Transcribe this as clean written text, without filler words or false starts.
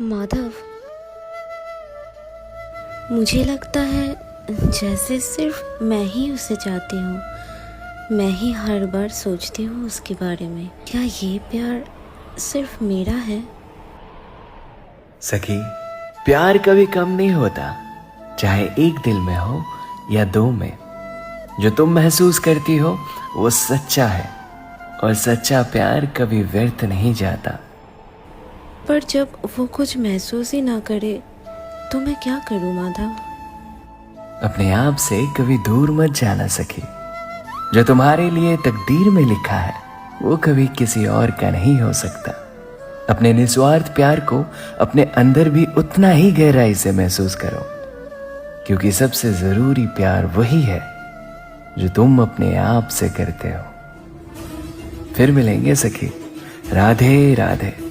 माधव, मुझे लगता है जैसे सिर्फ मैं ही उसे चाहती हूँ। मैं ही हर बार सोचती हूँ उसके बारे में। क्या ये प्यार सिर्फ मेरा है? सखी, प्यार कभी कम नहीं होता, चाहे एक दिल में हो या दो में। जो तुम महसूस करती हो वो सच्चा है, और सच्चा प्यार कभी व्यर्थ नहीं जाता। पर जब वो कुछ महसूस ही ना करे तो मैं क्या करूँ माधव? अपने आप से कभी दूर मत जाना सखी। जो तुम्हारे लिए तकदीर में लिखा है वो कभी किसी और का नहीं हो सकता। अपने निस्वार्थ प्यार को अपने अंदर भी उतना ही गहराई से महसूस करो, क्योंकि सबसे जरूरी प्यार वही है जो तुम अपने आप से करते हो। फिर मिलेंगे सखी। राधे राधे।